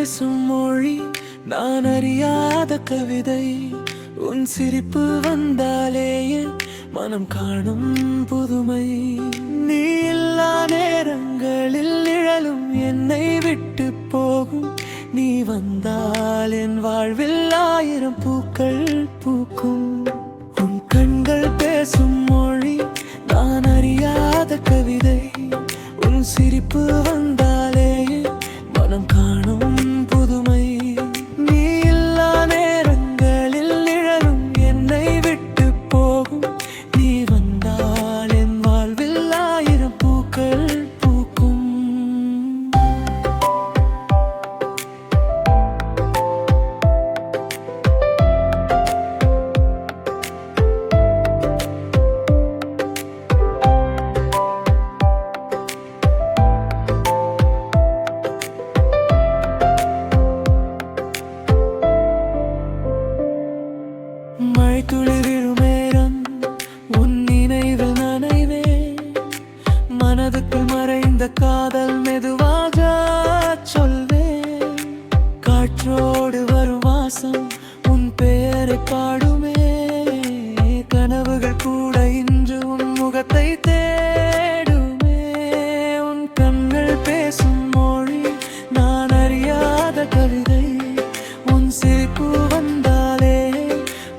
பேசும் மொழி, நான் அறியாத கவிதை. உன் சிரிப்பு வந்தாலே என் மனம் காணும் புதுமை. நீ இல்லா நேரங்களில் நிழலும் என்னை விட்டு போகும். நீ வந்தால் என் வாழ்வில் 1000 பூக்கள் பூக்கும். உன் கண்கள் பேசும் மொழி, நான் அறியாத கவிதை. உன் சிரிப்பு வந்தாலே மனம் காணும் புதுமை. நீ இல்லா நேரங்களில் நிழலும் என்னை விட்டு போகும். நீ வந்தால் என் வாழ்வில் 1000 பூக்கள் பூக்கும். மழை துளி விழும் நேரம் உன் நினைவில் நனைவே. மனதுக்குள் மறைந்த காதல் மெதுவாக சொல்வேன். காற்றோடு வரும் வாசம் உன் பெயரை பாடுமே. கனவுகள் கூட இன்று உன் முகத்தை தேடுமே. உன் கண்கள் பேசும் மொழி, நான் அறியாத கவிதை. உன் சிரிப்பு வந்தாலே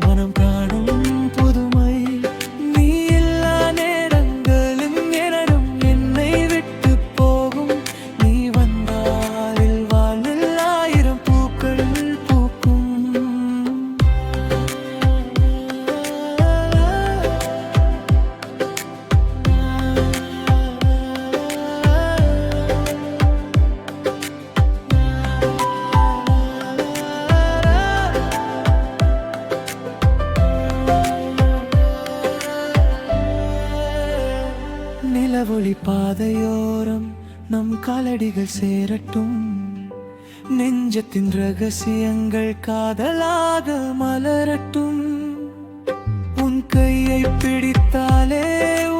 மனம் காணும் புதுமை. நீ இல்லா நேரங்களில் நிழலும் என்னை விட்டு போகும். நீ வந்தால் வாழ்வில் 1000 பூக்கள் பூக்கும். நிலவொளி பாதையோரம் நம் காலடிகள் சேரட்டும். நெஞ்சத்தின் ரகசியங்கள் காதலாக மலரட்டும். உன் கையை பிடித்தாலே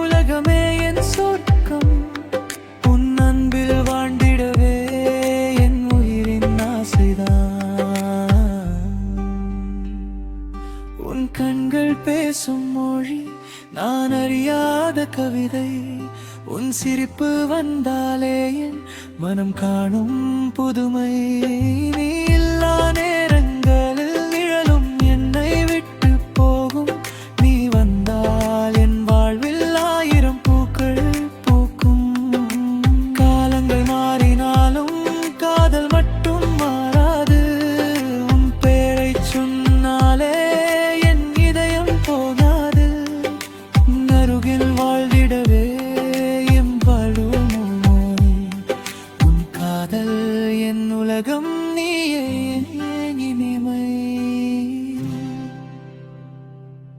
உலகமே என் சொர்க்கம். உன் அன்பில் வாழ்ந்திடவே என் உயிரின் ஆசைதான். உன் கண்கள் பேசும் மொழி, நான் அறியாத கவிதை. உன் சிரிப்பு வந்தாலே என் மனம் காணும் புதுமை. நீ இல்லா நேரங்களில் நிழலும் என்னை விட்டு போகும். நீ வந்தால் என் வாழ்வில் 1000 பூக்கள் பூக்கும். காலங்கள் மாறினாலும் காதல் மட்டும் மாறாது. உன் பெயரை சொன்னாலே என் இதயம் போகாது. அருகில் வாழ்ந்திடவே என் வாழும். உன் காதல் என் உலகம்.